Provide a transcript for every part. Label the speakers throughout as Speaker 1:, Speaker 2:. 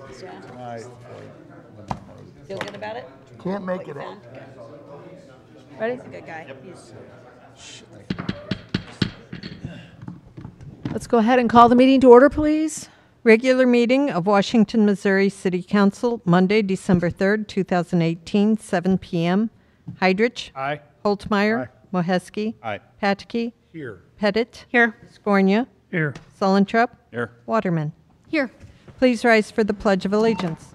Speaker 1: Yeah.
Speaker 2: tonight.
Speaker 1: Feel good about it?
Speaker 2: Can't make it.
Speaker 1: Found?
Speaker 3: Ready?
Speaker 1: He's a good guy. He's
Speaker 3: Let's go ahead and call the meeting to order, please.
Speaker 4: Regular meeting of Washington, Missouri City Council, Monday, December 3rd, 2018, 7 p.m. Heidrich.
Speaker 5: Aye.
Speaker 4: Holtmeyer.
Speaker 2: Aye.
Speaker 4: Moheski.
Speaker 5: Aye.
Speaker 4: Patke.
Speaker 2: Here.
Speaker 4: Pettit.
Speaker 1: here.
Speaker 4: Scornia.
Speaker 5: Here.
Speaker 4: Sullentrup.
Speaker 5: Here.
Speaker 4: Waterman.
Speaker 1: Here.
Speaker 4: Please rise for the Pledge of Allegiance.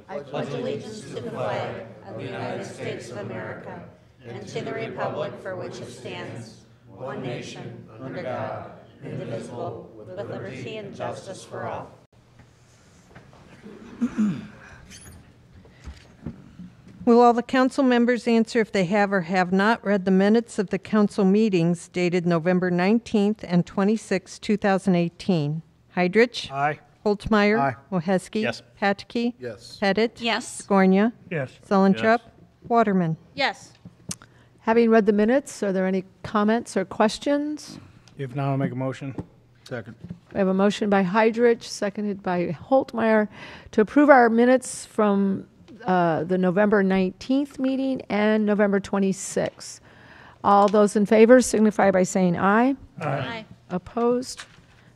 Speaker 1: I pledge allegiance to the flag of the United States of America and to the republic for which it stands, one nation, under God, indivisible, with liberty and justice for all.
Speaker 4: Will all the council members answer if they have or have not read the minutes of the council meetings dated November 19th and 26th, 2018? Heidrich.
Speaker 5: Aye.
Speaker 4: Holtmeyer.
Speaker 2: Aye.
Speaker 4: Moheski.
Speaker 5: Yes.
Speaker 4: Patke.
Speaker 2: Yes.
Speaker 4: Pettit.
Speaker 1: Yes.
Speaker 4: Scornia.
Speaker 5: Yes.
Speaker 4: Sullentrup.
Speaker 5: Yes.
Speaker 4: Waterman.
Speaker 1: Yes.
Speaker 3: Having read the minutes, are there any comments or questions?
Speaker 5: If not, I'll make a motion.
Speaker 2: Second.
Speaker 3: We have a motion by Heidrich, seconded by Holtmeyer, to approve our minutes from the November 19th meeting and November 26th. All those in favor signify by saying aye.
Speaker 1: Aye.
Speaker 3: Opposed?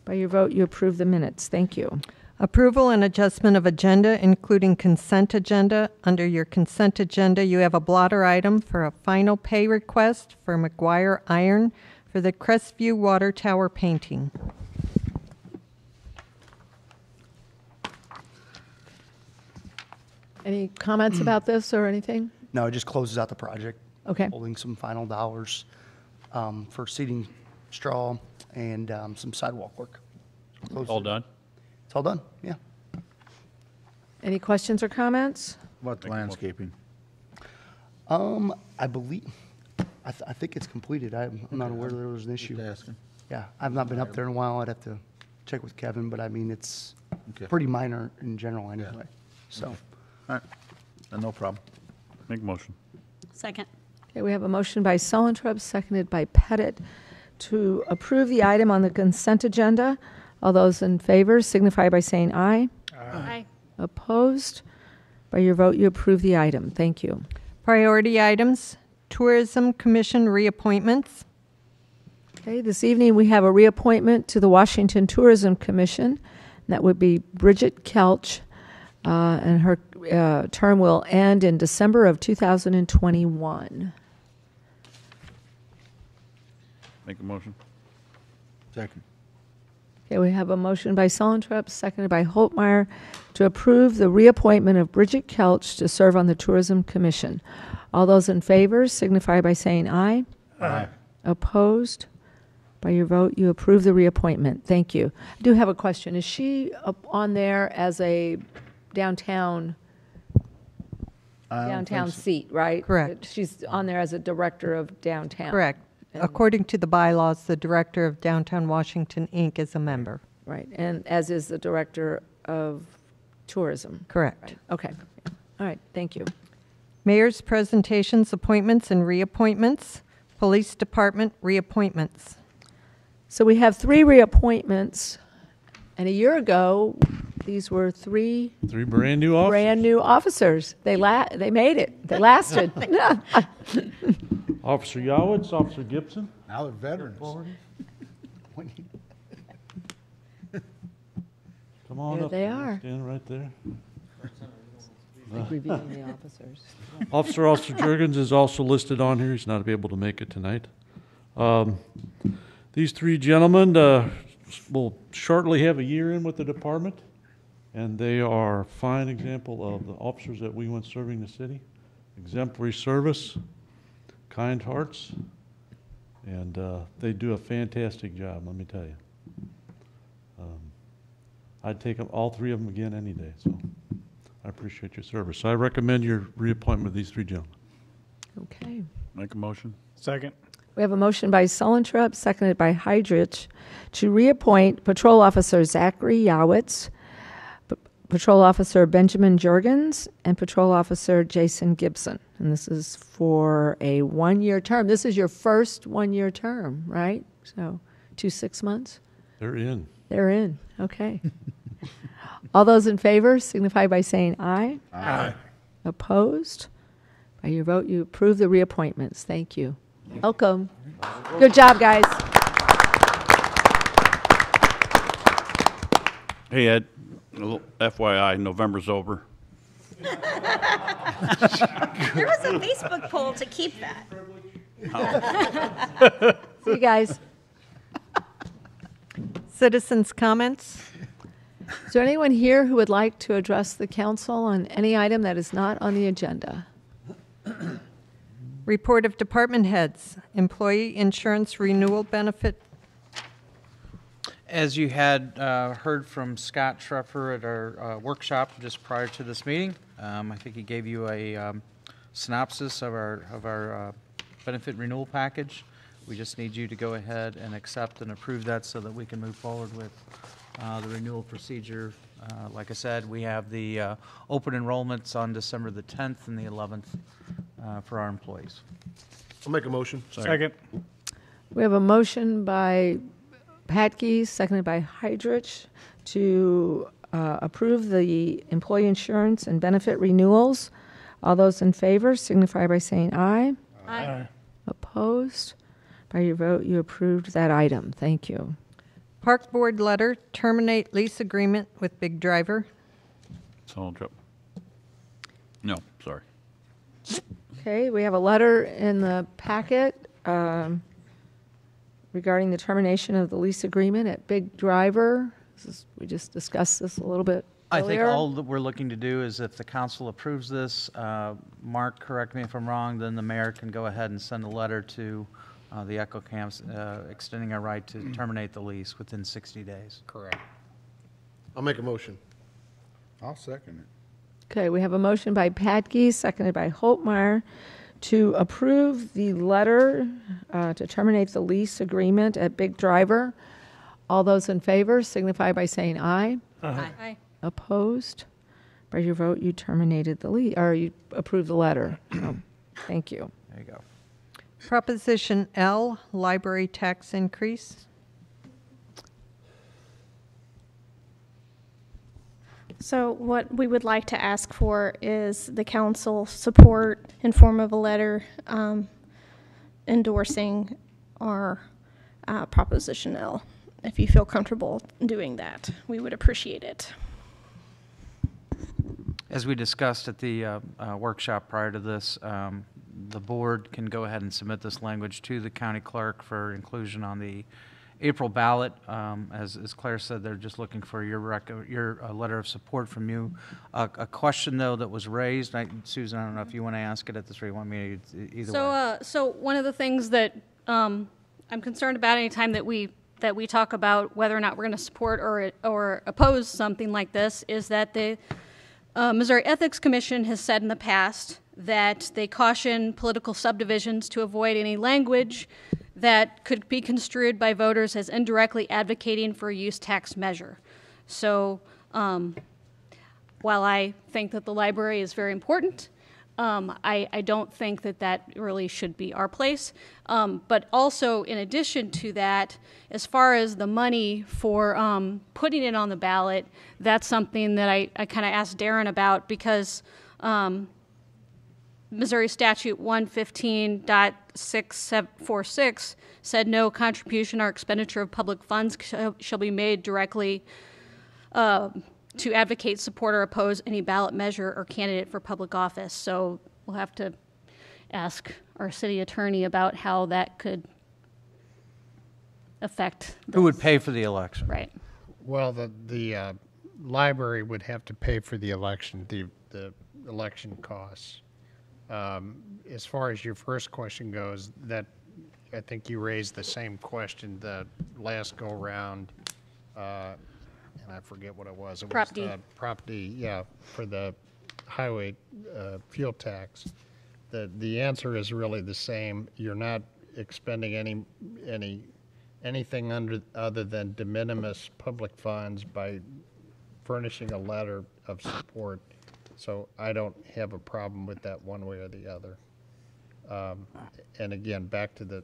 Speaker 3: By your vote, you approve the minutes. Thank you.
Speaker 4: Approval and adjustment of agenda, including consent agenda. Under your consent agenda, you have a blotter item for a final pay request for McGuire Iron for the Crestview Water Tower painting.
Speaker 3: Any comments about this or anything?
Speaker 6: No, it just closes out the project.
Speaker 3: Okay.
Speaker 6: Holding some final dollars for seating straw and some sidewalk work. Closes
Speaker 5: All
Speaker 6: it.
Speaker 5: done?
Speaker 6: It's all done, yeah.
Speaker 3: Any questions or comments?
Speaker 2: What landscaping?
Speaker 6: I believe, I think it's completed. I'm not aware there was an issue.
Speaker 2: Just asking.
Speaker 6: Yeah, I've not been up there in a while. I'd have to check with Kevin, but I mean, it's
Speaker 2: Okay.
Speaker 6: pretty minor in general anyway. So,
Speaker 2: All right. No problem.
Speaker 5: Make a motion.
Speaker 1: Second.
Speaker 3: Okay, we have a motion by Sullentrup, seconded by Pettit, to approve the item on the consent agenda. All those in favor signify by saying aye.
Speaker 1: Aye.
Speaker 3: Opposed? By your vote, you approve the item. Thank you.
Speaker 4: Priority items, Tourism Commission reappointments.
Speaker 3: Okay, this evening we have a reappointment to the Washington Tourism Commission. That would be Bridget Kelch, and her term will end in December of 2021.
Speaker 5: Make a motion.
Speaker 2: Second.
Speaker 3: Okay, we have a motion by Sullentrup, seconded by Holtmeyer, to approve the reappointment of Bridget Kelch to serve on the Tourism Commission. All those in favor signify by saying aye.
Speaker 2: Aye.
Speaker 3: Opposed? By your vote, you approve the reappointment. Thank you. I do have a question. Is she up on there as a downtown seat, right?
Speaker 4: Correct.
Speaker 3: She's on there as a director of downtown.
Speaker 4: Correct.
Speaker 3: And-
Speaker 4: According to the bylaws, the director of Downtown Washington, Inc. is a member.
Speaker 3: Right, and as is the director of tourism.
Speaker 4: Correct.
Speaker 3: Okay. All right, thank you.
Speaker 4: Mayor's presentations, appointments, and reappointments. Police Department reappointments.
Speaker 3: So we have 3 reappointments, and a year ago, these were 3
Speaker 5: Three brand new officers.
Speaker 3: brand new officers. They made it. They lasted.
Speaker 5: Officer Yowitz, Officer Gibson.
Speaker 2: Now they're veterans.
Speaker 5: Come on
Speaker 3: There
Speaker 5: up.
Speaker 3: they are.
Speaker 5: Stand right there.
Speaker 3: Reviewing the officers.
Speaker 5: Officer Jurgens is also listed on here. He's not able to make it tonight. These 3 gentlemen will shortly have a year in with the department, and they are a fine example of the officers that we want serving the city. Exemplary service, kind hearts, and they do a fantastic job, let me tell you. I'd take all 3 of them again any day, so I appreciate your service. I recommend your reappointment of these 3 gentlemen.
Speaker 3: Okay.
Speaker 5: Make a motion. Second.
Speaker 3: We have a motion by Sullentrup, seconded by Heidrich, to reappoint Patrol Officer Zachary Yowitz, Patrol Officer Benjamin Jurgens, and Patrol Officer Jason Gibson. And this is for a 1-year term. This is your first 1-year term, right? So 2 6 months?
Speaker 5: They're in.
Speaker 3: They're in. Okay. All those in favor signify by saying aye.
Speaker 2: Aye.
Speaker 3: Opposed? By your vote, you approve the reappointments. Thank you. Welcome. Good job, guys.
Speaker 7: Hey, Ed, a little FYI, November's over.
Speaker 1: There was a Facebook poll to keep that.
Speaker 3: See you guys.
Speaker 4: Citizens' comments?
Speaker 3: Is there anyone here who would like to address the council on any item that is not on the agenda?
Speaker 4: Report of department heads. Employee insurance renewal benefit.
Speaker 8: As you had heard from Scott Schreffer at our workshop just prior to this meeting, I think he gave you a synopsis of our benefit renewal package. We just need you to go ahead and accept and approve that so that we can move forward with the renewal procedure. Like I said, we have the open enrollments on December the 10th and the 11th for our employees.
Speaker 9: I'll make a motion.
Speaker 5: Second.
Speaker 3: We have a motion by Patke, seconded by Heidrich, to approve the employee insurance and benefit renewals. All those in favor signify by saying aye.
Speaker 1: Aye.
Speaker 3: Opposed? By your vote, you approved that item. Thank you.
Speaker 4: Park Board letter, terminate lease agreement with Big Driver.
Speaker 7: Salantrep. No, sorry.
Speaker 3: Okay, we have a letter in the packet regarding the termination of the lease agreement at Big Driver. We just discussed this a little bit
Speaker 8: I think
Speaker 3: earlier.
Speaker 8: all that we're looking to do is if the council approves this, Mark, correct me if I'm wrong, then the mayor can go ahead and send a letter to the Echo Camps extending our right to terminate the lease within 60 days.
Speaker 9: Correct. I'll make a motion.
Speaker 2: I'll second it.
Speaker 3: Okay, we have a motion by Patke, seconded by Holtmeyer, to approve the letter to terminate the lease agreement at Big Driver. All those in favor signify by saying aye.
Speaker 1: Aye.
Speaker 3: Opposed? By your vote, you terminated the lease, or you approved the letter. So, thank you.
Speaker 8: There you go.
Speaker 4: Proposition L, library tax increase.
Speaker 10: So what we would like to ask for is the council support in form of a letter endorsing our Proposition L. If you feel comfortable doing that, we would appreciate it.
Speaker 8: As we discussed at the workshop prior to this, the board can go ahead and submit this language to the county clerk for inclusion on the April ballot. As Claire said, they're just looking for your letter of support from you. A question, though, that was raised, Susan, I don't know if you want to ask it at this or you want me to, either way.
Speaker 11: So one of the things that I'm concerned about anytime that we talk about whether or not we're going to support or oppose something like this is that the Missouri Ethics Commission has said in the past that they caution political subdivisions to avoid any language that could be construed by voters as indirectly advocating for a use tax measure. So while I think that the library is very important, I don't think that that really should be our place. But also, in addition to that, as far as the money for putting it on the ballot, that's something that I kind of asked Darren about because Missouri Statute 115.646 said no contribution or expenditure of public funds shall be made directly to advocate, support, or oppose any ballot measure or candidate for public office. So we'll have to ask our city attorney about how that could affect this.
Speaker 8: Who would pay for the election?
Speaker 11: Right.
Speaker 12: Well, the library would have to pay for the election, the election costs. As far as your first question goes, that I think you raised the same question the last go round, and I forget what it was. It
Speaker 11: Prop
Speaker 12: was
Speaker 11: D.
Speaker 12: Prop D, yeah, for the highway fuel tax. The answer is really the same. You're not expending anything other than de minimis public funds by furnishing a letter of support. So I don't have a problem with that one way or the other. And again, back to the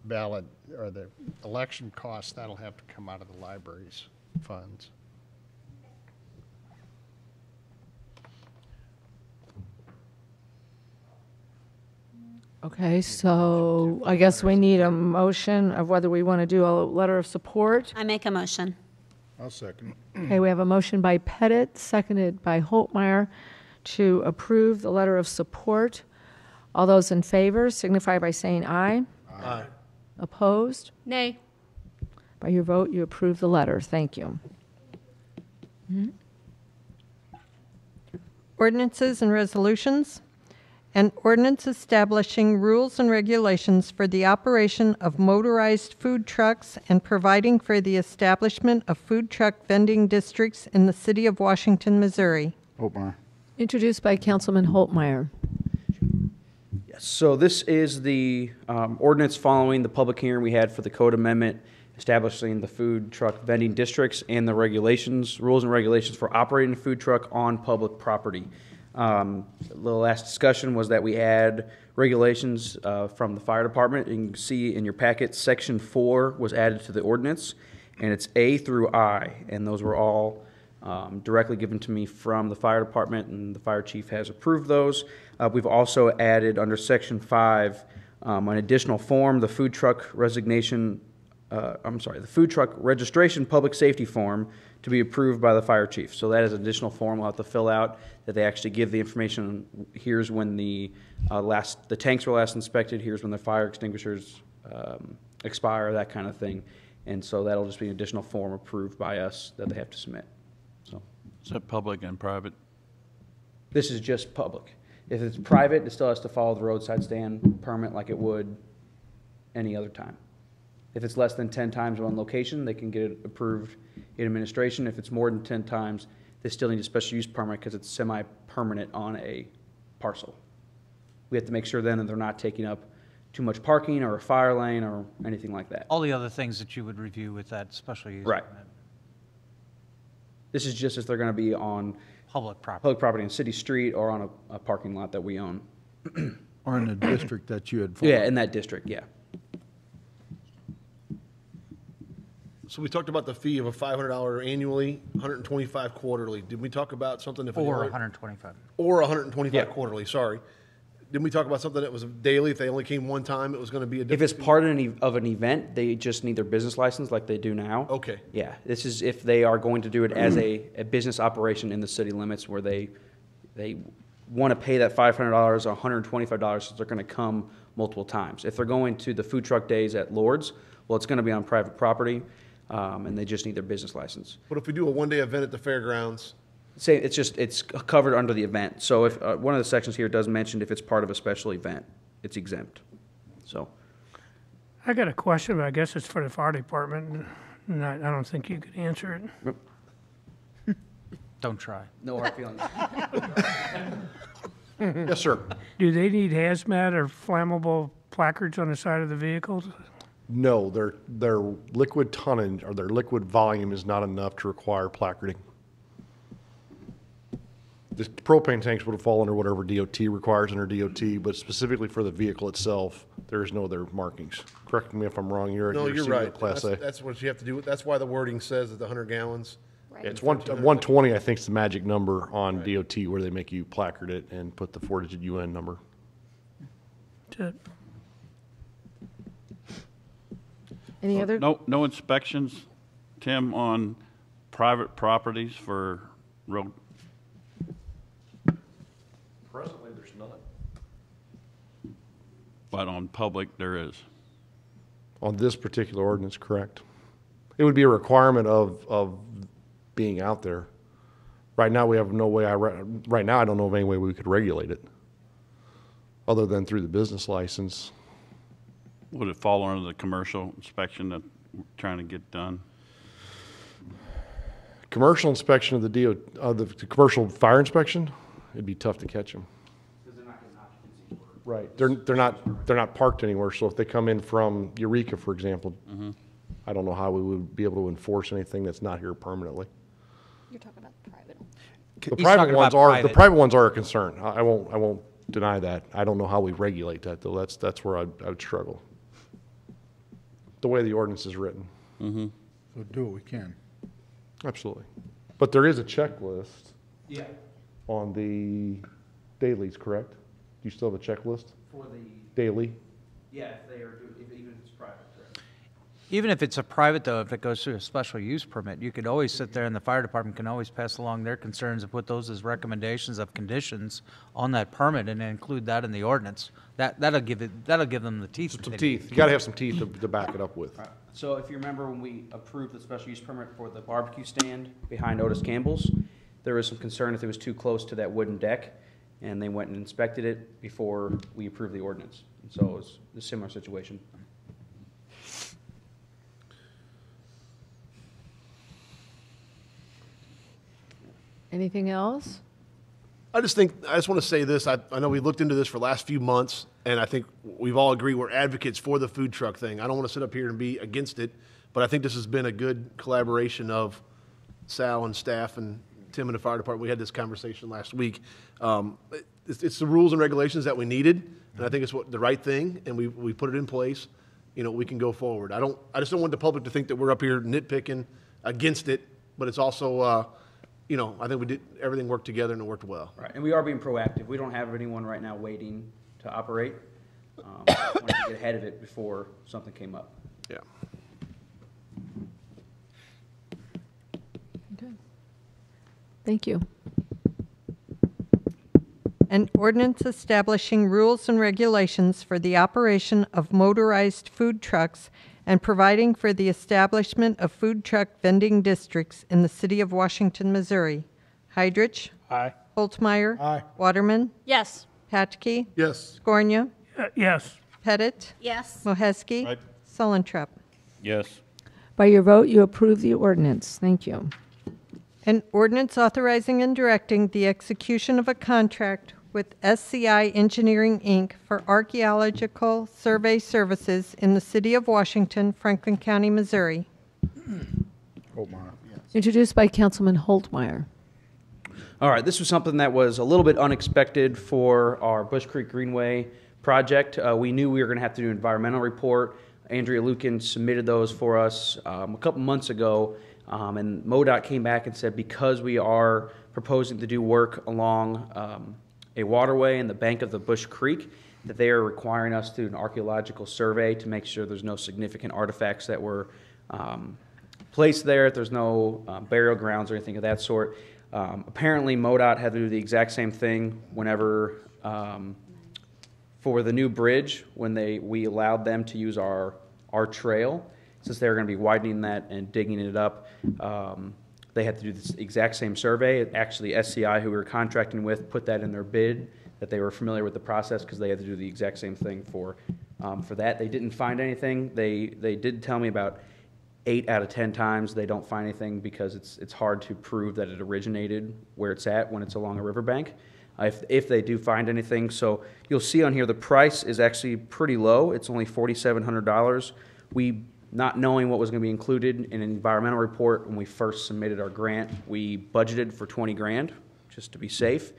Speaker 12: ballot or the election costs, that'll have to come out of the library's funds.
Speaker 3: Okay, so I guess we need a motion of whether we want to do a letter of support.
Speaker 1: I make a motion.
Speaker 2: I'll second it.
Speaker 3: Okay, we have a motion by Pettit, seconded by Holtmeyer, to approve the letter of support. All those in favor signify by saying aye.
Speaker 9: Aye.
Speaker 3: Opposed?
Speaker 11: Nay.
Speaker 3: By your vote, you approve the letter. Thank you.
Speaker 4: Ordinances and resolutions. An ordinance establishing rules and regulations for the operation of motorized food trucks and providing for the establishment of food truck vending districts in the city of Washington, Missouri.
Speaker 2: Holtmeyer.
Speaker 3: Introduced by Councilman Holtmeyer.
Speaker 13: Yes, so this is the ordinance following the public hearing we had for the code amendment establishing the food truck vending districts and the regulations, rules and regulations for operating a food truck on public property. The last discussion was that we had regulations from the fire department. You can see in your packet, section 4 was added to the ordinance, and it's A through I, and those were all directly given to me from the fire department, and the fire chief has approved those. We've also added under section 5 an additional form, the food truck resignation, the food truck registration public safety form to be approved by the fire chief. So that is an additional form we'll have to fill out that they actually give the information. Here's when the tanks were last inspected. Here's when the fire extinguishers expire, that kind of thing. And so that'll just be an additional form approved by us that they have to submit. So
Speaker 7: Is that public and private?
Speaker 13: this is just public. If it's private, it still has to follow the roadside stand permit like it would any other time. If it's less than 10 times one location, they can get it approved in administration. If it's more than 10 times, they still need a special use permit because it's semi-permanent on a parcel. We have to make sure then that they're not taking up too much parking or a fire lane or anything like that.
Speaker 8: All the other things that you would review with that special use
Speaker 13: Right.
Speaker 8: permit.
Speaker 13: This is just if they're going to be on
Speaker 8: Public property.
Speaker 13: public property on city street or on a parking lot that we own.
Speaker 2: Or in the district that you had.
Speaker 13: Yeah, in that district, yeah.
Speaker 9: So we talked about the fee of a $500 annually, $125 quarterly. Did we talk about something if
Speaker 8: Or
Speaker 9: they
Speaker 8: 125.
Speaker 9: or $125
Speaker 13: Yeah.
Speaker 9: quarterly? Sorry. Didn't we talk about something that was daily? If they only came one time, it was going to be a different
Speaker 13: If it's
Speaker 9: fee?
Speaker 13: part of an event, they just need their business license like they do now.
Speaker 9: Okay.
Speaker 13: Yeah, this is if they are going to do it as a business operation in the city limits where they want to pay that $500 or $125, so they're going to come multiple times. If they're going to the food truck days at Lord's, well, it's going to be on private property, and they just need their business license.
Speaker 9: But if we do a one-day event at the fairgrounds,
Speaker 13: Say it's covered under the event. So if one of the sections here does mention if it's part of a special event, it's exempt. So
Speaker 14: I got a question, but I guess it's for the fire department, and I don't think you could answer it.
Speaker 8: Don't try.
Speaker 13: no hard feelings.
Speaker 9: yes, sir.
Speaker 14: Do they need hazmat or flammable placards on the side of the vehicles?
Speaker 15: No, their liquid tonnage or their liquid volume is not enough to require placarding. The propane tanks would fall under whatever DOT requires under DOT, but specifically for the vehicle itself, there is no other markings. Correct me if I'm wrong. You're
Speaker 9: You're
Speaker 15: seeing
Speaker 9: right.
Speaker 15: the Class A.
Speaker 9: That's what you have to do. That's why the wording says that the 100 gallons.
Speaker 15: Yeah, it's 120, I think, is the magic number on DOT where they make you placard it and put the 4-digit UN number.
Speaker 3: Any other?
Speaker 7: No inspections, Tim, on private properties for road?
Speaker 15: Presently, there's none.
Speaker 7: But on public, there is.
Speaker 15: On this particular ordinance, correct. It would be a requirement of being out there. Right now, we have no way, right now, I don't know of any way we could regulate it, other than through the business license.
Speaker 7: Would it fall under the commercial inspection that we're trying to get done?
Speaker 15: Commercial inspection of the commercial fire inspection, it'd be tough to catch them. Right, they're not parked anywhere, so if they come in from Eureka, for example, I don't know how we would be able to enforce anything that's not here permanently.
Speaker 1: You're talking about the private.
Speaker 15: The
Speaker 8: He's
Speaker 15: private
Speaker 8: talking
Speaker 15: ones
Speaker 8: about
Speaker 15: are,
Speaker 8: private.
Speaker 15: the private ones are a concern. I won't deny that. I don't know how we regulate that, though. That's where I would struggle. The way the ordinance is written.
Speaker 2: So do what we can.
Speaker 15: Absolutely. But there is a checklist
Speaker 13: Yeah.
Speaker 15: on the dailies, correct? Do you still have a checklist?
Speaker 13: For the,
Speaker 15: daily?
Speaker 13: yeah, if they are, even if it's private, correct?
Speaker 8: Even if it's a private, though, if it goes through a special use permit, you could always sit there and the fire department can always pass along their concerns and put those as recommendations of conditions on that permit and include that in the ordinance. That'll give them the teeth.
Speaker 15: Some teeth. You gotta have some teeth to back it up with.
Speaker 13: So if you remember when we approved the special use permit for the barbecue stand behind Otis Campbell's, there was some concern if it was too close to that wooden deck, and they went and inspected it before we approved the ordinance. And so it was a similar situation.
Speaker 3: Anything else?
Speaker 9: I just want to say this. I know we looked into this for the last few months, and I think we've all agreed we're advocates for the food truck thing. I don't want to sit up here and be against it, but I think this has been a good collaboration of Sal and staff and Tim and the fire department. We had this conversation last week. It's the rules and regulations that we needed, and I think it's the right thing, and we put it in place. You know, we can go forward. I just don't want the public to think that we're up here nitpicking against it, but it's also, you know, I think we did everything worked together and it worked well.
Speaker 13: Right, and we are being proactive. We don't have anyone right now waiting to operate. Wanted to get ahead of it before something came up.
Speaker 9: Yeah.
Speaker 3: Okay. Thank you.
Speaker 4: An ordinance establishing rules and regulations for the operation of motorized food trucks and providing for the establishment of food truck vending districts in the city of Washington, Missouri. Heidrich?
Speaker 12: Aye.
Speaker 4: Holtmeyer?
Speaker 12: Aye.
Speaker 4: Waterman?
Speaker 11: Yes.
Speaker 4: Patke?
Speaker 9: Yes.
Speaker 4: Scornia?
Speaker 14: Yes.
Speaker 4: Pettit?
Speaker 11: Yes.
Speaker 4: Moheski?
Speaker 12: Aye.
Speaker 4: Sullentrup?
Speaker 7: Yes.
Speaker 3: By your vote, you approve the ordinance. Thank you.
Speaker 4: An ordinance authorizing and directing the execution of a contract with SCI Engineering, Inc. for archaeological survey services in the city of Washington, Franklin County, Missouri.
Speaker 2: Holtmeyer.
Speaker 3: Introduced by Councilman Holtmeyer.
Speaker 13: All right, this was something that was a little bit unexpected for our Bush Creek Greenway project. We knew we were going to have to do an environmental report. Andrea Lukin submitted those for us a couple months ago, and MoDOT came back and said because we are proposing to do work along a waterway in the bank of the Bush Creek, that they are requiring us to do an archaeological survey to make sure there's no significant artifacts that were placed there, if there's no burial grounds or anything of that sort. Apparently, MoDOT had to do the exact same thing whenever, for the new bridge, when we allowed them to use our trail, since they were going to be widening that and digging it up. They had to do this exact same survey. Actually, SCI, who we were contracting with, put that in their bid, that they were familiar with the process because they had to do the exact same thing for that. They didn't find anything. They did tell me about 8 out of 10 times they don't find anything because it's hard to prove that it originated where it's at when it's along a riverbank. If they do find anything. So you'll see on here the price is actually pretty low. It's only $4,700. We, not knowing what was going to be included in an environmental report when we first submitted our grant, we budgeted for 20 grand just to be safe.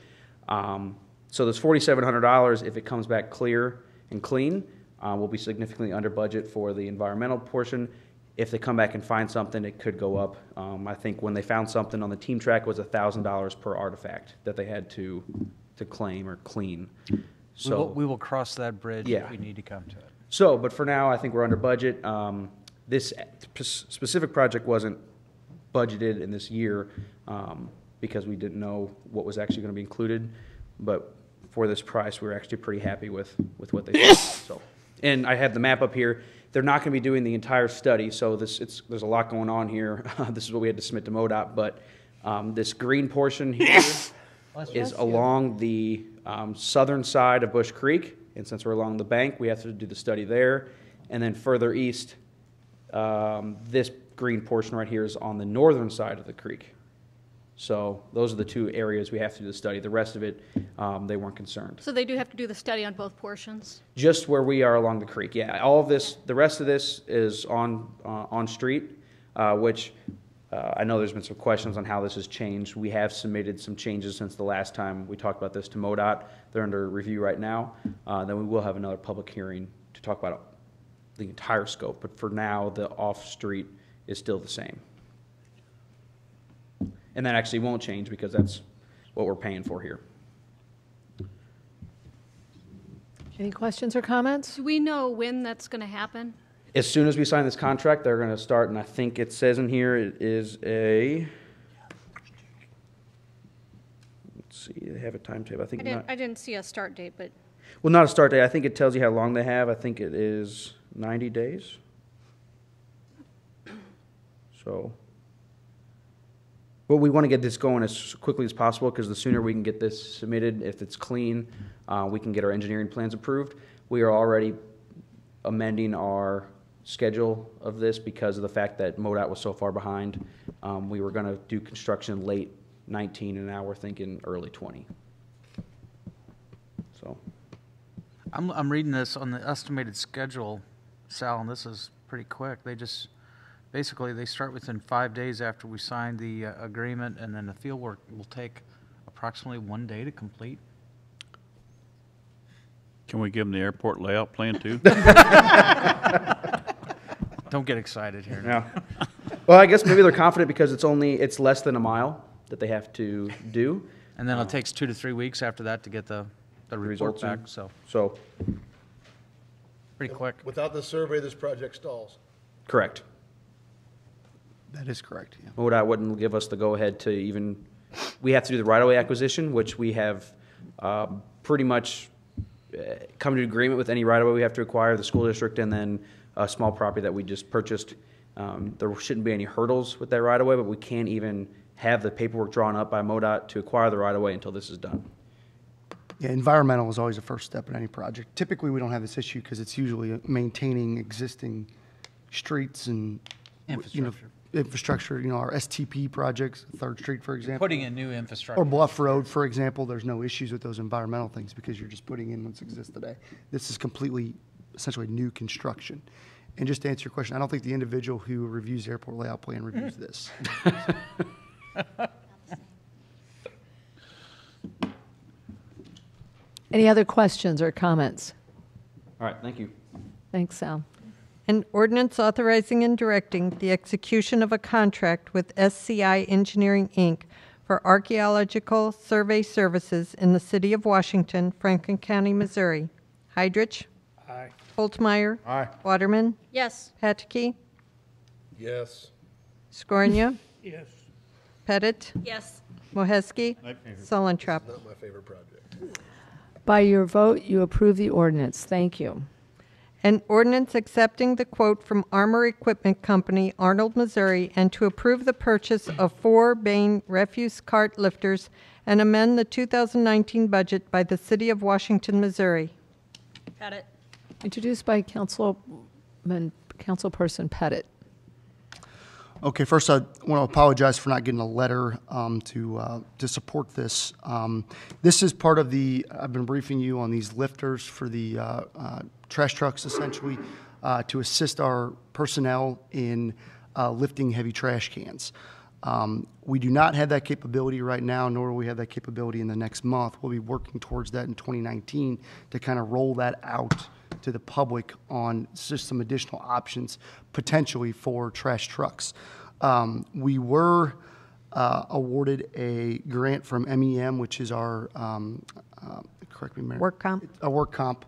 Speaker 13: So this $4,700, if it comes back clear and clean, will be significantly under budget for the environmental portion. If they come back and find something, it could go up. I think when they found something on the team track, it was $1,000 per artifact that they had to claim or clean. So
Speaker 8: We will cross that bridge
Speaker 13: Yeah.
Speaker 8: if we need to come to it.
Speaker 13: So, but for now, I think we're under budget. This specific project wasn't budgeted in this year because we didn't know what was actually going to be included. But for this price, we were actually pretty happy with what they did. So, and I had the map up here. They're not going to be doing the entire study, so there's a lot going on here. This is what we had to submit to MoDOT, but this green portion here is along the southern side of Bush Creek, and since we're along the bank, we have to do the study there. And then further east, this green portion right here is on the northern side of the creek. So those are the two areas we have to do the study. The rest of it, they weren't concerned.
Speaker 11: So they do have to do the study on both portions?
Speaker 13: Just where we are along the creek, yeah. All of this, the rest of this is on street, which I know there's been some questions on how this has changed. We have submitted some changes since the last time we talked about this to MoDOT. They're under review right now. Then we will have another public hearing to talk about the entire scope. But for now, the off-street is still the same. And that actually won't change because that's what we're paying for here.
Speaker 3: Any questions or comments?
Speaker 11: Do we know when that's going to happen?
Speaker 13: As soon as we sign this contract, they're going to start, and I think it says in here it is a, let's see, they have a timetable. I think not.
Speaker 11: I didn't see a start date, but
Speaker 13: Well, not a start date. I think it tells you how long they have. I think it is 90 days. So, well, we want to get this going as quickly as possible because the sooner we can get this submitted, if it's clean, we can get our engineering plans approved. We are already amending our schedule of this because of the fact that MoDOT was so far behind. We were going to do construction late 19, and now we're thinking early 20. So,
Speaker 8: I'm reading this on the estimated schedule, Sal, and this is pretty quick. Basically, they start within 5 days after we sign the agreement, and then the field work will take approximately 1 day to complete.
Speaker 7: Can we give them the airport layout plan too?
Speaker 8: Don't get excited here.
Speaker 13: Yeah. Well, I guess maybe they're confident because it's less than a mile that they have to do.
Speaker 8: And then it takes 2 to 3 weeks after that to get the report
Speaker 13: Results in.
Speaker 8: back, so
Speaker 13: So,
Speaker 8: pretty quick.
Speaker 9: Without the survey, this project stalls.
Speaker 13: correct.
Speaker 6: That is correct, yeah.
Speaker 13: MoDOT wouldn't give us the go-ahead to even, we have to do the right-of-way acquisition, which we have pretty much come to agreement with any right-of-way we have to acquire, the school district, and then a small property that we just purchased. There shouldn't be any hurdles with that right-of-way, but we can't even have the paperwork drawn up by MoDOT to acquire the right-of-way until this is done.
Speaker 6: Yeah, environmental is always the first step in any project. Typically, we don't have this issue because it's usually maintaining existing streets and infrastructure. Our STP projects, 3rd Street, for example.
Speaker 8: Putting in new infrastructure.
Speaker 6: Or Bluff Road, for example, there's no issues with those environmental things because you're just putting in what's exists today. This is completely, essentially new construction. And just to answer your question, I don't think the individual who reviews the airport layout plan reviews this.
Speaker 3: Any other questions or comments?
Speaker 13: All right, thank you.
Speaker 3: Thanks, Sal.
Speaker 4: An ordinance authorizing and directing the execution of a contract with SCI Engineering, Inc. for archaeological survey services in the city of Washington, Franklin County, Missouri. Heidrich?
Speaker 14: Aye.
Speaker 4: Holtmeyer?
Speaker 2: Aye.
Speaker 4: Waterman?
Speaker 11: yes.
Speaker 4: Patke?
Speaker 9: Yes.
Speaker 4: Scornia?
Speaker 14: Yes.
Speaker 4: Pettit?
Speaker 11: Yes.
Speaker 4: Moheski? Sulentrop?
Speaker 9: Not my favorite project.
Speaker 3: By your vote, you approve the ordinance. Thank you.
Speaker 4: An ordinance accepting the quote from Armor Equipment Company, Arnold, Missouri, and to approve the purchase of 4 Bain refuse cart lifters and amend the 2019 budget by the city of Washington, Missouri.
Speaker 11: Got it.
Speaker 3: Introduced by Councilperson Pettit.
Speaker 6: Okay, first I want to apologize for not getting a letter to support this. This is part of I've been briefing you on these lifters for the trash trucks, essentially, to assist our personnel in lifting heavy trash cans. We do not have that capability right now, nor will we have that capability in the next month. We'll be working towards that in 2019 to kind of roll that out to the public on just some additional options potentially for trash trucks. We were awarded a grant from MEM, which is our, correct me, Mayor?
Speaker 4: Work comp.
Speaker 6: A work comp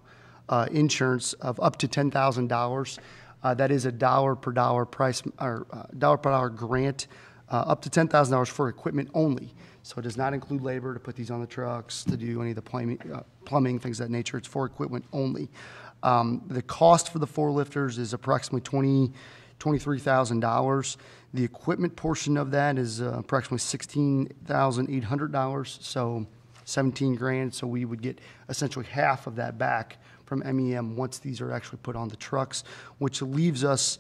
Speaker 6: insurance of up to $10,000. That is a dollar per dollar price, or dollar per dollar grant, up to $10,000 for equipment only. So it does not include labor to put these on the trucks, to do any of the plumbing, things of that nature. It's for equipment only. The cost for the 4 lifters is approximately $23,000. The equipment portion of that is approximately $16,800, so 17 grand. So we would get essentially half of that back from MEM once these are actually put on the trucks, which leaves us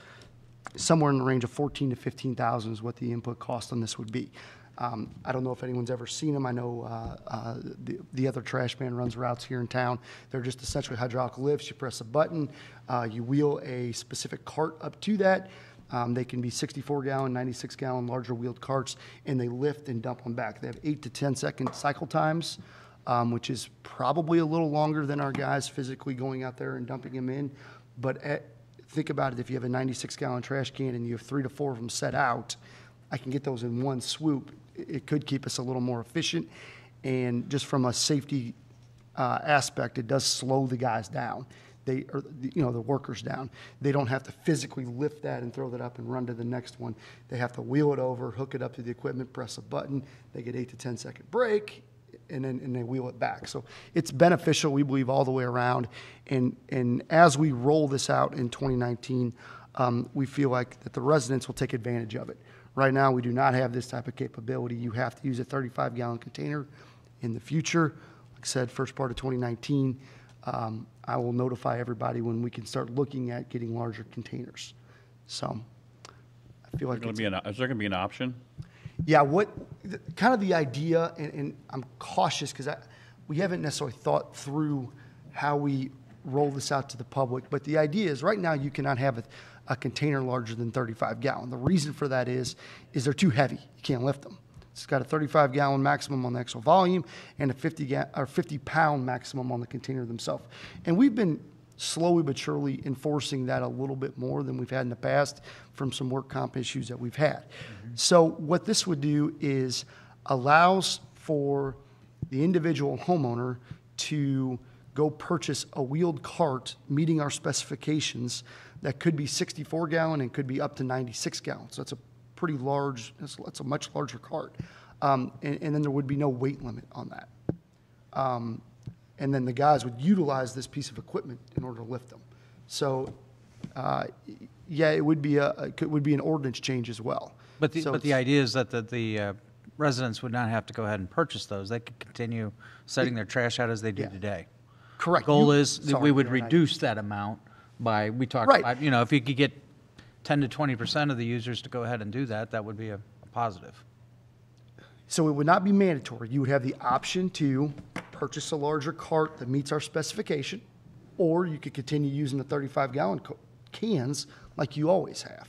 Speaker 6: somewhere in the range of $14,000 to $15,000 is what the input cost on this would be. I don't know if anyone's ever seen them. I know the other trash man runs routes here in town. They're just essentially hydraulic lifts. You press a button, you wheel a specific cart up to that. They can be 64-gallon, 96-gallon, larger wheeled carts, and they lift and dump them back. They have 8 to 10 second cycle times, which is probably a little longer than our guys physically going out there and dumping them in. But think about it, if you have a 96-gallon trash can and you have 3 to 4 of them set out, I can get those in one swoop. It could keep us a little more efficient. And just from a safety aspect, it does slow the guys down. They, or, you know, the workers down. They don't have to physically lift that and throw that up and run to the next one. They have to wheel it over, hook it up to the equipment, press a button. They get 8 to 10 second break, and then they wheel it back. So it's beneficial, we believe, all the way around. And as we roll this out in 2019, we feel like that the residents will take advantage of it. Right now, we do not have this type of capability. You have to use a 35-gallon container. In the future, like I said, first part of 2019, I will notify everybody when we can start looking at getting larger containers. So I feel like
Speaker 7: is there going to be an option?
Speaker 6: yeah, kind of the idea, and I'm cautious because we haven't necessarily thought through how we roll this out to the public, but the idea is right now you cannot have a container larger than 35 gallon. The reason for that is they're too heavy. You can't lift them. It's got a 35 gallon maximum on the actual volume and a 50 pound maximum on the container themselves. And we've been slowly but surely enforcing that a little bit more than we've had in the past from some work comp issues that we've had. So what this would do is allows for the individual homeowner to go purchase a wheeled cart meeting our specifications that could be 64 gallon and could be up to 96 gallons. So it's a pretty large, that's a much larger cart. And then there would be no weight limit on that. And then the guys would utilize this piece of equipment in order to lift them. So, yeah, it would be an ordinance change as well.
Speaker 8: But the idea is that the residents would not have to go ahead and purchase those. They could continue setting their trash out as they do today.
Speaker 6: Correct.
Speaker 8: The goal is that we would reduce that amount by, we talked about, you know, if you could get 10 to 20% of the users to go ahead and do that, that would be a positive.
Speaker 6: So it would not be mandatory. You would have the option to purchase a larger cart that meets our specification, or you could continue using the 35-gallon cans like you always have.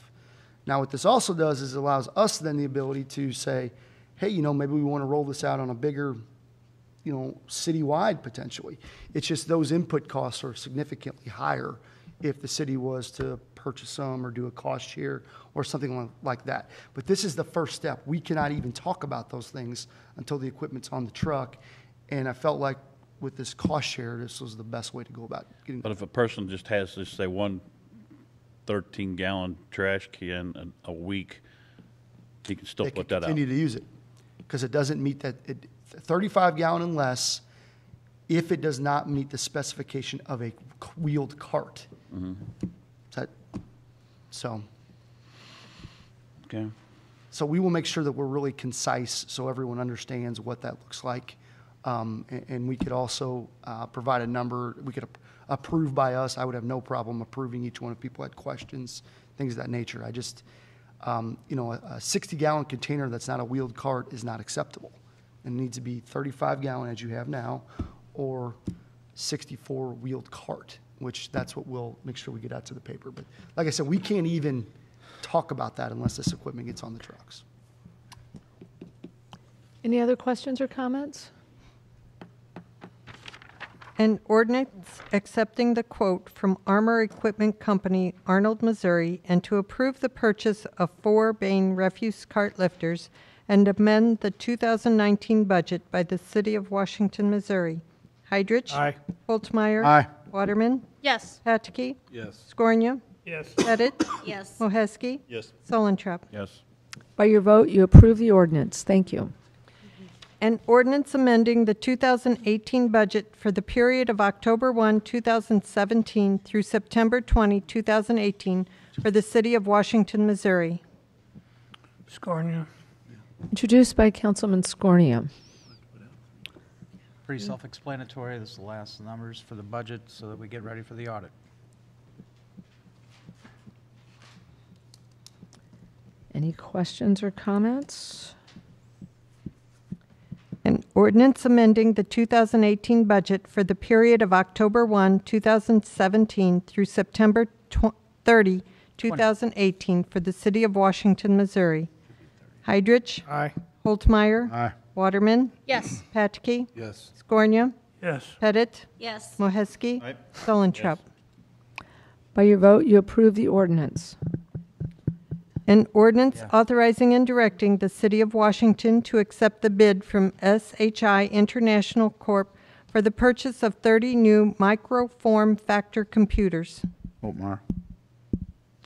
Speaker 6: Now, what this also does is it allows us then the ability to say, hey, you know, maybe we want to roll this out on a bigger, you know, citywide potentially. It's just those input costs are significantly higher if the city was to purchase some or do a cost share or something like that. But this is the first step. We cannot even talk about those things until the equipment's on the truck. And I felt like with this cost share, this was the best way to go about getting.
Speaker 7: But if a person just has, just say, one 13-gallon trash can a week, he can still put that out.
Speaker 6: Continue to use it because it doesn't meet that 35 gallon and less if it does not meet the specification of a wheeled cart. So,
Speaker 7: okay.
Speaker 6: So we will make sure that we're really concise so everyone understands what that looks like. And we could also provide a number. We could approve by us. I would have no problem approving each one if people had questions, things of that nature. I just, you know, a 60-gallon container that's not a wheeled cart is not acceptable. It needs to be 35-gallon as you have now, or 64 wheeled cart, which that's what we'll make sure we get out to the paper. But like I said, we can't even talk about that unless this equipment gets on the trucks.
Speaker 3: Any other questions or comments?
Speaker 4: An ordinance accepting the quote from Armor Equipment Company, Arnold, Missouri, and to approve the purchase of 4 Bain refuse cart lifters and amend the 2019 budget by the City of Washington, Missouri. Heidrich?
Speaker 14: Aye.
Speaker 4: Holtzmeyer?
Speaker 2: Aye.
Speaker 4: Waterman?
Speaker 11: Yes.
Speaker 4: Pataki?
Speaker 9: Yes.
Speaker 4: Scornia?
Speaker 14: Yes.
Speaker 4: Pettit?
Speaker 1: Yes.
Speaker 4: Moheski?
Speaker 9: Yes.
Speaker 4: Solentrap?
Speaker 7: Yes.
Speaker 3: By your vote, you approve the ordinance. Thank you.
Speaker 4: An ordinance amending the 2018 budget for the period of October 1, 2017 through September 20, 2018 for the City of Washington, Missouri.
Speaker 14: Scornia.
Speaker 3: Introduced by Councilman Scornia.
Speaker 8: Pretty self-explanatory. This is the last numbers for the budget so that we get ready for the audit.
Speaker 3: Any questions or comments?
Speaker 4: An ordinance amending the 2018 budget for the period of October 1, 2017 through September 30, 2018 for the City of Washington, Missouri. Heidrich?
Speaker 2: Aye.
Speaker 4: Holtmeyer?
Speaker 2: Aye.
Speaker 4: Waterman?
Speaker 11: Yes.
Speaker 4: Pataki?
Speaker 9: Yes.
Speaker 4: Scornia?
Speaker 14: Yes.
Speaker 4: Pettit?
Speaker 1: Yes.
Speaker 4: Moheski?
Speaker 7: Aye.
Speaker 4: Solentrap?
Speaker 3: By your vote, you approve the ordinance.
Speaker 4: An ordinance authorizing and directing the City of Washington to accept the bid from SHI International Corp. for the purchase of 30 new microform factor computers.
Speaker 2: Holtmeyer.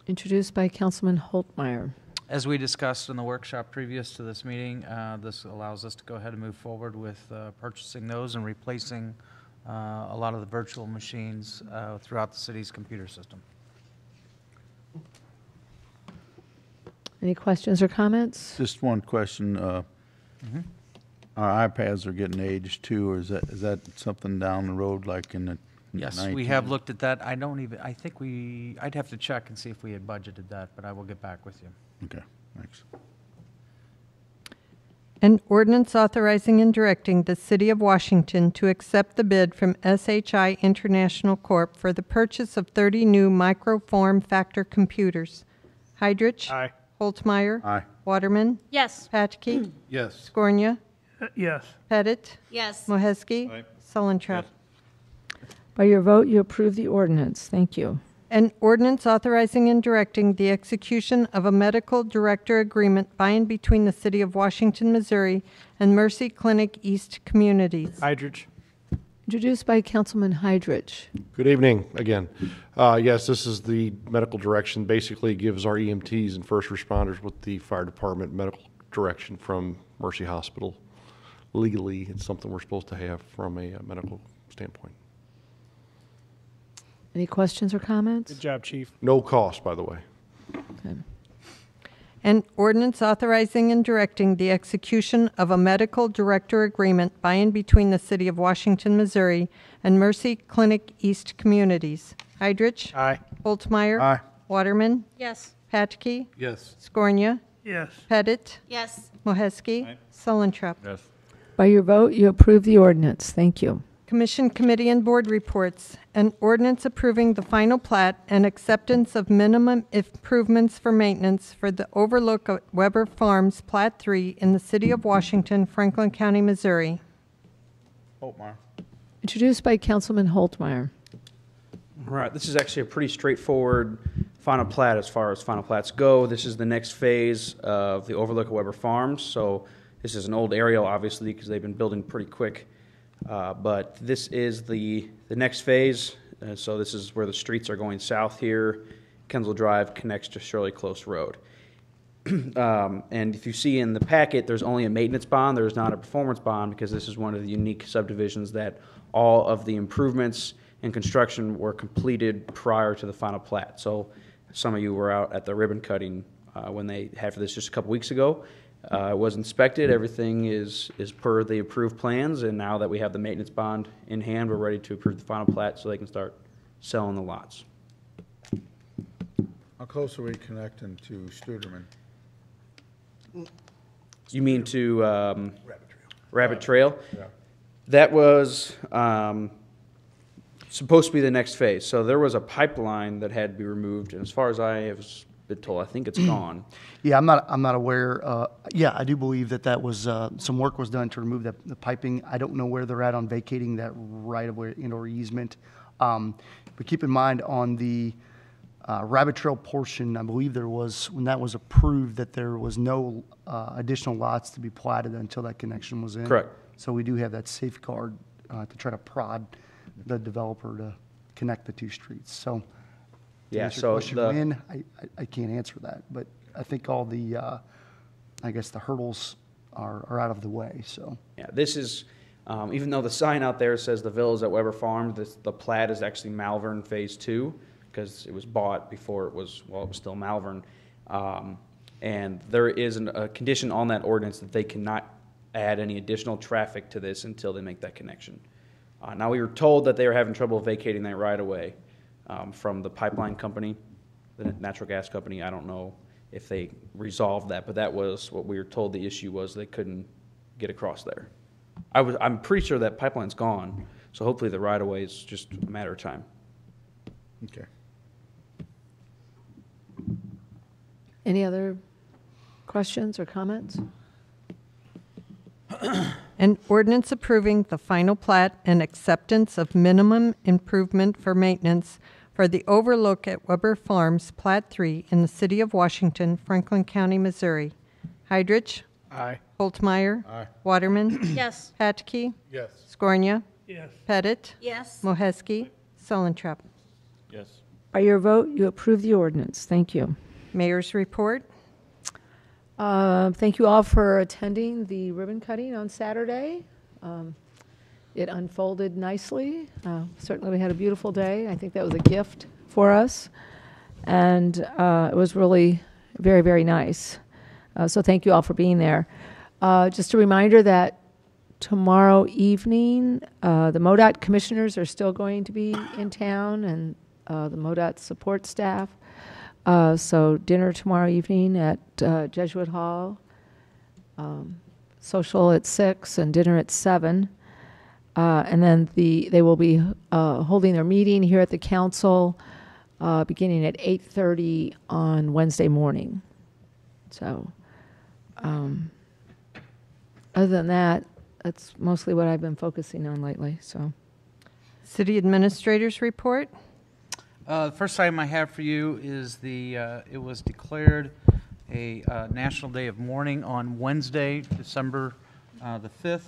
Speaker 3: Introduced by Councilman Holtmeyer.
Speaker 8: As we discussed in the workshop previous to this meeting, this allows us to go ahead and move forward with purchasing those and replacing a lot of the virtual machines throughout the city's computer system.
Speaker 3: Any questions or comments?
Speaker 2: Just one question. Our iPads are getting aged too, or is that something down the road like in the
Speaker 8: Yes, we have looked at that. I'd have to check and see if we had budgeted that, but I will get back with you.
Speaker 2: Okay, thanks.
Speaker 4: An ordinance authorizing and directing the City of Washington to accept the bid from SHI International Corp. For the purchase of 30 new microform factor computers. Heidrich?
Speaker 12: Aye.
Speaker 4: Holtmeyer?
Speaker 2: Aye.
Speaker 4: Waterman?
Speaker 11: Yes.
Speaker 4: Patke?
Speaker 9: Yes.
Speaker 4: Scornia?
Speaker 14: Yes.
Speaker 4: Pettit?
Speaker 1: Yes.
Speaker 4: Moheski?
Speaker 9: Aye.
Speaker 4: Sulentrop.
Speaker 3: By your vote, you approve the ordinance. Thank you.
Speaker 4: An ordinance authorizing and directing the execution of a medical director agreement by and between the City of Washington, Missouri and Mercy Clinic East Communities.
Speaker 12: Heidrich.
Speaker 3: Introduced by Councilman Heidrich.
Speaker 15: Good evening again. Yes, this is the medical direction. Basically, it gives our EMTs and first responders with the fire department medical direction from Mercy Hospital. Legally, it's something we're supposed to have from a medical standpoint.
Speaker 3: Any questions or comments?
Speaker 12: Good job, Chief.
Speaker 15: No cost, by the way.
Speaker 3: Okay.
Speaker 4: An ordinance authorizing and directing the execution of a medical director agreement by and between the City of Washington, Missouri and Mercy Clinic East Communities. Heidrich?
Speaker 12: Aye.
Speaker 4: Holtmeyer?
Speaker 2: Aye.
Speaker 4: Waterman?
Speaker 11: Yes.
Speaker 4: Patke?
Speaker 9: Yes.
Speaker 4: Scornia?
Speaker 14: Yes.
Speaker 4: Pettit?
Speaker 1: Yes.
Speaker 4: Moheski? Sulentrop.
Speaker 7: Yes.
Speaker 3: By your vote, you approve the ordinance. Thank you.
Speaker 4: Commission, committee, and board reports. An ordinance approving the final plat and acceptance of minimum improvements for maintenance for the overlook at Weber Farms Plat 3 in the City of Washington, Franklin County, Missouri.
Speaker 2: Holtmeyer.
Speaker 3: Introduced by Councilman Holtmeyer.
Speaker 13: All right, this is actually a pretty straightforward final plat as far as final plats go. This is the next phase of the overlook at Weber Farms. So this is an old aerial, obviously, because they've been building pretty quick. But this is the next phase. So this is where the streets are going south here. Kensal Drive connects to Shirley Close Road. And if you see in the packet, there's only a maintenance bond. There's not a performance bond because this is one of the unique subdivisions that all of the improvements and construction were completed prior to the final plat. So some of you were out at the ribbon cutting when they had for this just a couple weeks ago. It was inspected. Everything is per the approved plans, and now that we have the maintenance bond in hand, we're ready to approve the final plat so they can start selling the lots.
Speaker 2: How close are we connecting to Studerman?
Speaker 13: You mean to
Speaker 2: Rabbit Trail.
Speaker 13: Rabbit Trail?
Speaker 2: Yeah.
Speaker 13: That was supposed to be the next phase. So there was a pipeline that had to be removed, and as far as I have been told, I think it's gone.
Speaker 6: Yeah, I'm not aware. Yeah, I do believe that was some work was done to remove the piping. I don't know where they're at on vacating that right of way and/or easement. But keep in mind on the Rabbit Trail portion, I believe there was, when that was approved, that there was no additional lots to be platted until that connection was in.
Speaker 13: Correct.
Speaker 6: So we do have that safeguard to try to prod the developer to connect the two streets. So to
Speaker 13: Yeah,
Speaker 6: answer your
Speaker 13: so
Speaker 6: question,
Speaker 13: the-
Speaker 6: when, I can't answer that, but I think all the, I guess the hurdles are out of the way, so.
Speaker 13: Yeah, this is, even though the sign out there says the villas at Weber Farm, the plat is actually Malvern Phase 2, because it was bought before it was still Malvern. And there is a condition on that ordinance that they cannot add any additional traffic to this until they make that connection. Now, we were told that they were having trouble vacating that right away from the pipeline company, the natural gas company. I don't know if they resolved that, but that was what we were told the issue was. They couldn't get across there. I'm pretty sure that pipeline's gone, so hopefully the right-of-way is just a matter of time.
Speaker 2: Okay.
Speaker 3: Any other questions or comments?
Speaker 4: An ordinance approving the final plat and acceptance of minimum improvement for maintenance for the overlook at Weber Farms, Plat 3, in the City of Washington, Franklin County, Missouri. Heidrich?
Speaker 12: Aye.
Speaker 4: Holtmeyer?
Speaker 2: Aye.
Speaker 4: Waterman?
Speaker 11: Yes.
Speaker 4: Patke?
Speaker 9: Yes.
Speaker 4: Scornia?
Speaker 14: Yes.
Speaker 4: Pettit,
Speaker 1: Yes.
Speaker 4: Moheski, Solentrep.
Speaker 7: Yes.
Speaker 3: By your vote, you approve the ordinance. Thank you.
Speaker 4: Mayor's report.
Speaker 3: Thank you all for attending the ribbon cutting on Saturday. It unfolded nicely. Certainly, we had a beautiful day. I think that was a gift for us. And it was really very, very nice. So thank you all for being there. Just a reminder that tomorrow evening, the MoDOT commissioners are still going to be in town, and the MoDOT support staff. So dinner tomorrow evening at Jesuit Hall, social at 6 and dinner at 7. And then they will be holding their meeting here at the council beginning at 8:30 on Wednesday morning. So other than that, that's mostly what I've been focusing on lately. So,
Speaker 4: City Administrator's report.
Speaker 8: The first item I have for you is it was declared a National Day of Mourning on Wednesday, December the 5th.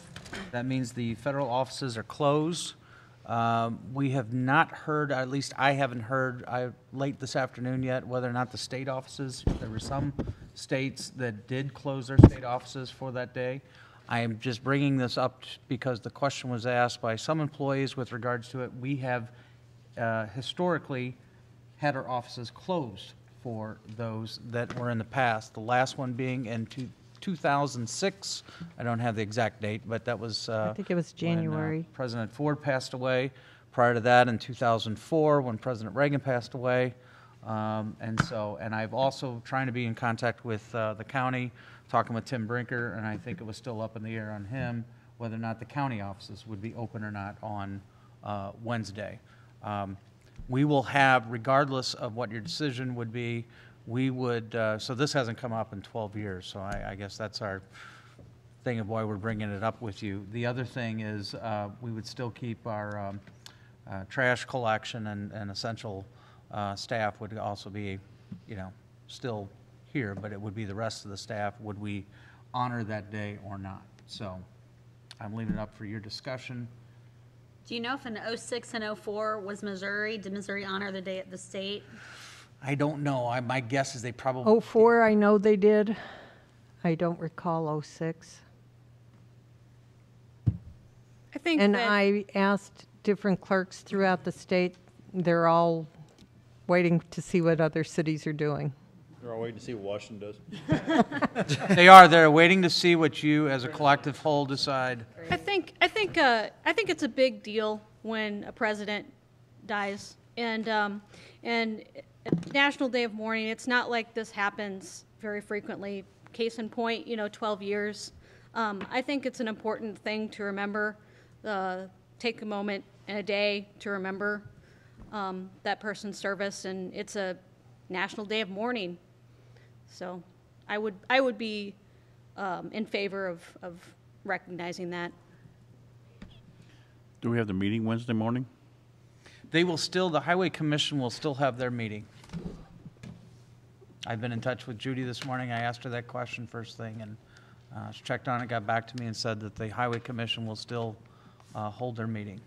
Speaker 8: That means the federal offices are closed. We have not heard, at least I haven't heard late this afternoon yet, whether or not the state offices, there were some states that did close their state offices for that day. I am just bringing this up because the question was asked by some employees with regards to it. We have historically had our offices closed for those that were in the past. The last one being in 2006. I don't have the exact date, but that was
Speaker 4: I think it was January.
Speaker 8: when President Ford passed away. Prior to that, in 2004, when President Reagan passed away. And I've also trying to be in contact with the county, talking with Tim Brinker, and I think it was still up in the air on him whether or not the county offices would be open or not on Wednesday. We will have, regardless of what your decision would be, we would, so this hasn't come up in 12 years, so I guess that's our thing of why we're bringing it up with you. The other thing is we would still keep our trash collection and essential staff would also be, still here, but it would be the rest of the staff. Would we honor that day or not? So I'm leaving it up for your discussion.
Speaker 1: Do you know if in 06 and 04 was Missouri? Did Missouri honor the day at the state?
Speaker 8: I don't know. My guess is they probably.
Speaker 4: 04, I know they did. I don't recall 06.
Speaker 11: I think
Speaker 4: And
Speaker 11: that
Speaker 4: I asked different clerks throughout the state. They're all waiting to see what other cities are doing.
Speaker 7: They're all waiting to see what Washington does.
Speaker 8: They are. They're waiting to see what you, as a collective whole, decide.
Speaker 11: I think it's a big deal when a president dies, and National Day of Mourning. It's not like this happens very frequently. Case in point, 12 years. I think it's an important thing to remember. Take a moment and a day to remember that person's service, and it's a National Day of Mourning. So I would be in favor of recognizing that.
Speaker 7: Do we have the meeting Wednesday morning?
Speaker 8: They will still, the Highway Commission will still have their meeting. I've been in touch with Judy this morning. I asked her that question first thing, and she checked on it, got back to me and said that the Highway Commission will still hold their meeting.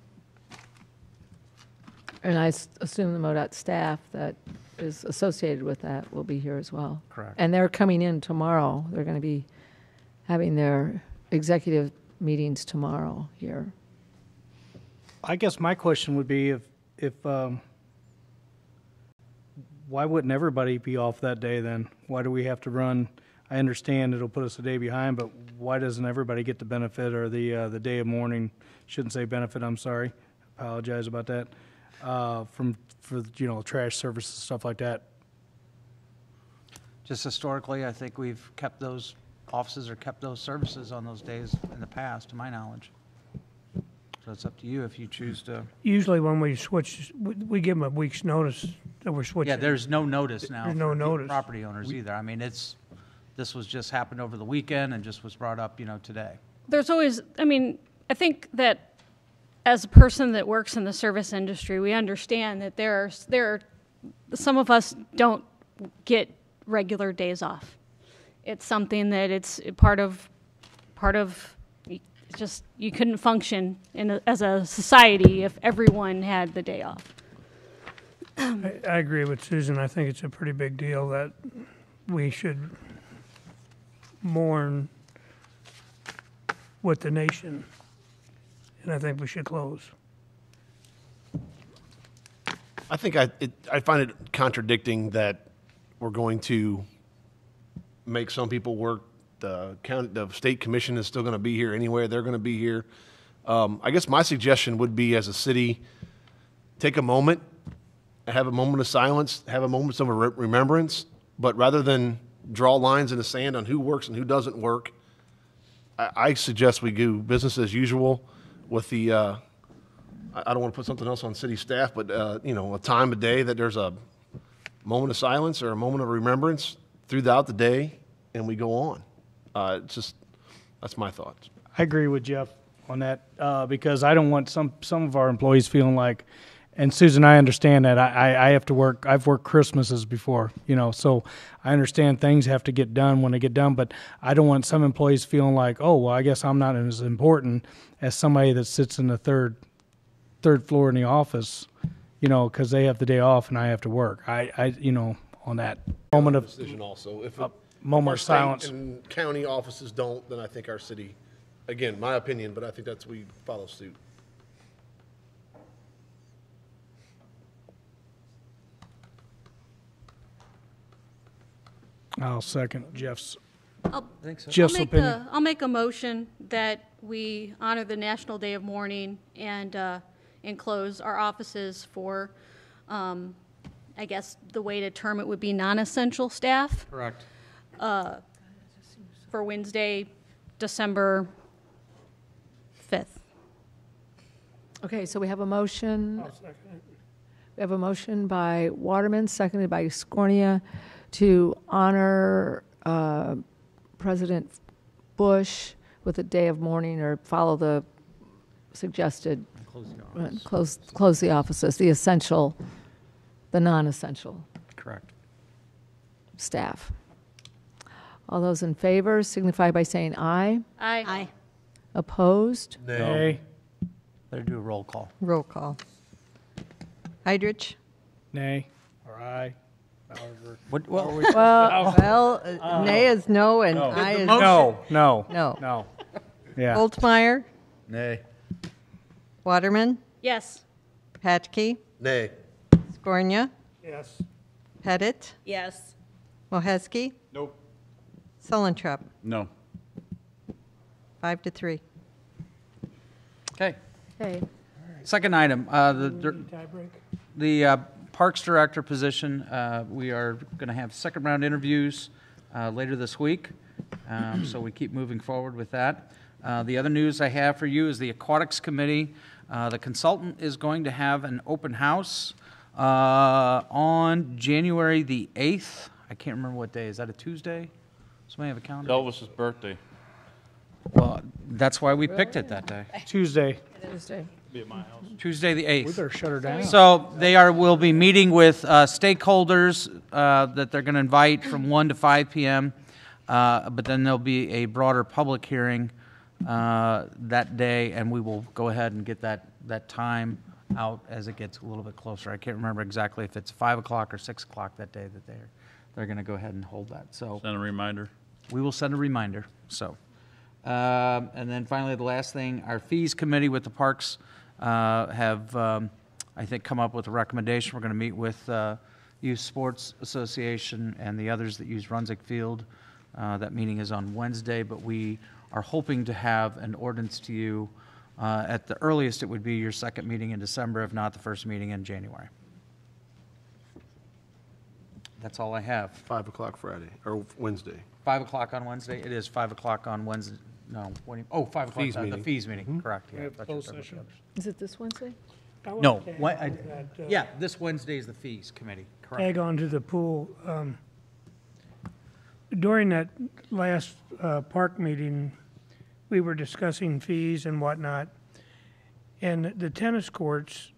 Speaker 3: and I assume the MoDOT staff that is associated with that will be here as well.
Speaker 8: Correct.
Speaker 3: And they're coming in tomorrow. They're going to be having their executive meetings tomorrow here.
Speaker 16: I guess my question would be if why wouldn't everybody be off that day then? Why do we have to run? I understand it'll put us a day behind, but why doesn't everybody get the benefit or the day of mourning? Shouldn't say benefit. I'm sorry. Apologize about that. For trash services, stuff like that.
Speaker 8: Just historically, I think we've kept those offices or kept those services on those days in the past, to my knowledge. So it's up to you if you choose to.
Speaker 14: Usually when we switch, we give them a week's notice that we're switching.
Speaker 8: Yeah, there's no notice now.
Speaker 14: There's no
Speaker 8: for
Speaker 14: notice.
Speaker 8: property owners either. I mean, this was just happened over the weekend and just was brought up, today.
Speaker 11: There's always, I think that as a person that works in the service industry, we understand that there are some of us don't get regular days off. It's something that it's part of It's just, you couldn't function as a society if everyone had the day off.
Speaker 14: I agree with Susan. I think it's a pretty big deal that we should mourn with the nation, and I think we should close.
Speaker 9: I think I find it contradicting that we're going to make some people work. The state commission is still going to be here anyway. They're going to be here. I guess my suggestion would be, as a city, take a moment, have a moment of silence, have a moment of remembrance, but rather than draw lines in the sand on who works and who doesn't work, I suggest we do business as usual with the, I don't want to put something else on city staff, but, a time of day that there's a moment of silence or a moment of remembrance throughout the day, and we go on. That's my thoughts.
Speaker 16: I agree with Jeff on that, because I don't want some of our employees feeling like, and Susan, I understand that I have to work. I've worked Christmases before, so I understand things have to get done when they get done, but I don't want some employees feeling like, oh, well, I guess I'm not as important as somebody that sits in the third floor in the office, because they have the day off and I have to work. I on that moment of
Speaker 9: decision also. If
Speaker 16: moment
Speaker 9: our
Speaker 16: of silence.
Speaker 9: state and county offices don't, then I think our city, again, my opinion, but I think we follow suit.
Speaker 16: I'll second Jeff's.
Speaker 11: Jeff's opinion. I'll make a motion that we honor the National Day of Mourning and close our offices for, I guess the way to term it would be non-essential staff.
Speaker 8: Correct.
Speaker 11: For Wednesday, December 5th.
Speaker 3: Okay, so we have a motion.
Speaker 14: I'll second it.
Speaker 3: We have a motion by Waterman, seconded by Scornia, to honor President Bush with a day of mourning, or follow the suggested close the offices, the non-essential.
Speaker 8: Correct.
Speaker 3: Staff. All those in favor signify by saying aye.
Speaker 11: Aye. Aye.
Speaker 3: Opposed?
Speaker 16: Nay.
Speaker 8: Better do a roll call.
Speaker 4: Roll call. Heidrich?
Speaker 16: Nay. Or aye. However.
Speaker 4: Nay is no, and aye is
Speaker 16: no. No.
Speaker 4: No.
Speaker 16: No. Yeah.
Speaker 4: Holtzmeyer?
Speaker 7: Nay.
Speaker 4: Waterman?
Speaker 11: Yes.
Speaker 4: Patke?
Speaker 9: Nay.
Speaker 4: Scornia?
Speaker 14: Yes.
Speaker 4: Pettit?
Speaker 1: Yes.
Speaker 4: Moheski?
Speaker 9: Nope.
Speaker 4: Sulentrop?
Speaker 7: No.
Speaker 4: 5-3.
Speaker 8: Okay.
Speaker 3: Okay.
Speaker 8: Second item,
Speaker 14: Tiebreak?
Speaker 8: the Parks Director position, we are going to have second round interviews later this week, so we keep moving forward with that. The other news I have for you is the Aquatics Committee. The consultant is going to have an open house on January the 8th. I can't remember what day. Is that a Tuesday? Somebody have a calendar?
Speaker 7: Elvis's birthday.
Speaker 8: Well, that's why we picked it that day.
Speaker 16: Tuesday.
Speaker 3: Tuesday.
Speaker 7: Be at my house.
Speaker 8: Tuesday the 8th.
Speaker 16: We better shut her down.
Speaker 8: So will be meeting with stakeholders that they're going to invite from 1 to 5 p.m., but then there'll be a broader public hearing that day, and we will go ahead and get that time out as it gets a little bit closer. I can't remember exactly if it's 5 o'clock or 6 o'clock that day that they're going to go ahead and hold that. So
Speaker 7: Send a reminder.
Speaker 8: we will send a reminder. So, and then finally, the last thing, our fees committee with the parks have, I think, come up with a recommendation. We're going to meet with Youth Sports Association and the others that use Runsick Field. That meeting is on Wednesday, but we are hoping to have an ordinance to you. At the earliest, it would be your second meeting in December, if not the first meeting in January. That's all I have.
Speaker 9: 5 o'clock Friday, or Wednesday.
Speaker 8: 5 o'clock on Wednesday? It is 5 o'clock on Wednesday. No, 5 o'clock.
Speaker 9: Fees
Speaker 8: The
Speaker 9: meeting.
Speaker 8: fees meeting, correct. Yeah,
Speaker 16: We have
Speaker 8: thought you were
Speaker 16: closed
Speaker 8: talking about
Speaker 16: session.
Speaker 8: the others.
Speaker 3: Is it this Wednesday?
Speaker 14: I want
Speaker 8: No,
Speaker 14: to tag
Speaker 8: what,
Speaker 14: on to that,
Speaker 8: yeah, this Wednesday is the fees committee, correct.
Speaker 14: Tag on to the pool. During that last park meeting, we were discussing fees and whatnot. And the tennis courts,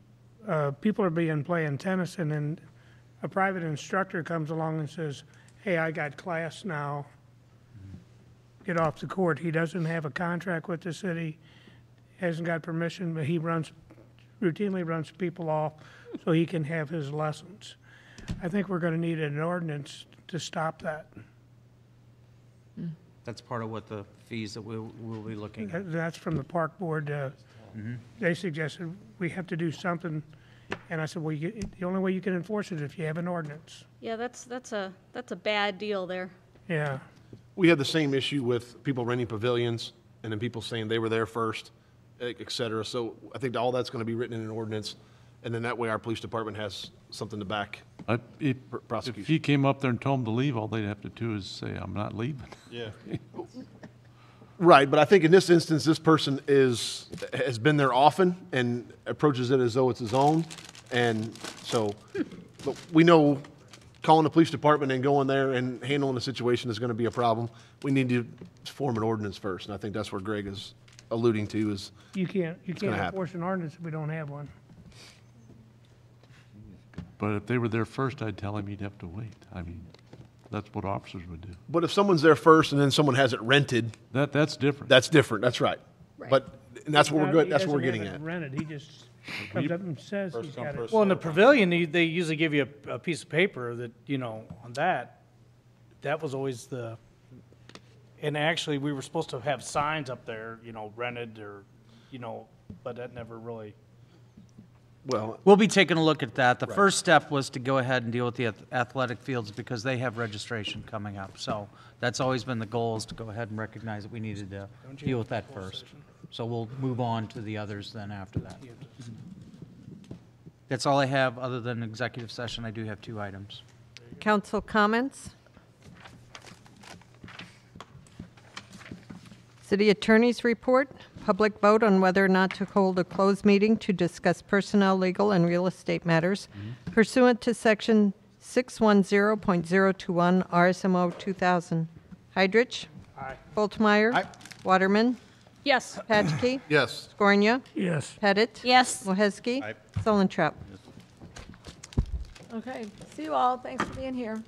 Speaker 14: people are playing tennis, and then a private instructor comes along and says, hey, I got class now. get off the court. He doesn't have a contract with the city, hasn't got permission, but he routinely runs people off so he can have his lessons. I think we're going to need an ordinance to stop that.
Speaker 8: That's part of what the fees that we'll be looking at.
Speaker 14: That's from the park board. They suggested we have to do something, and I said, well, the only way you can enforce it is if you have an ordinance.
Speaker 11: Yeah, that's a bad deal there.
Speaker 14: Yeah.
Speaker 9: We had the same issue with people renting pavilions and then people saying they were there first, et cetera. So I think all that's going to be written in an ordinance, and then that way our police department has something to back
Speaker 5: If
Speaker 9: prosecution.
Speaker 5: he came up there and told them to leave, all they'd have to do is say, I'm not leaving.
Speaker 9: Yeah. Right, but I think in this instance, this person has been there often and approaches it as though it's his own. And so, but we know calling the police department and going there and handling the situation is going to be a problem. We need to form an ordinance first, and I think that's where Greg is alluding to is.
Speaker 14: You can't
Speaker 9: gonna happen.
Speaker 14: enforce an ordinance if we don't have one.
Speaker 5: But if they were there first, I'd tell him he'd have to wait. I mean, that's what officers would do.
Speaker 9: But if someone's there first and then someone has it rented,
Speaker 5: That's different.
Speaker 9: that's different. That's right. But and that's what we're good. That's what we're
Speaker 14: He
Speaker 9: getting
Speaker 14: doesn't have
Speaker 9: at.
Speaker 14: it rented, he just comes up and says he's got it.
Speaker 16: Well, in the pavilion, they usually give you a piece of paper that, on that was always and actually, we were supposed to have signs up there, rented or, but that never really.
Speaker 9: Well,
Speaker 8: We'll be taking a look at that. The first step was to go ahead and deal with the athletic fields because they have registration coming up. So that's always been the goal, is to go ahead and recognize that we needed to deal with that first. So we'll move on to the others then after that. That's all I have, other than executive session. I do have 2 items.
Speaker 4: Council comments? City Attorney's report, public vote on whether or not to hold a closed meeting to discuss personnel, legal, and real estate matters pursuant to Section 610.021 RSMO 2000. Heidrich?
Speaker 14: Aye.
Speaker 4: Boltmeyer?
Speaker 9: Aye.
Speaker 4: Waterman?
Speaker 11: Yes.
Speaker 4: Patchke?
Speaker 9: Yes.
Speaker 4: Scornia?
Speaker 14: Yes.
Speaker 4: Pettit?
Speaker 11: Yes.
Speaker 4: Moheski? Solentrap?
Speaker 3: Okay, see you all. Thanks for being here.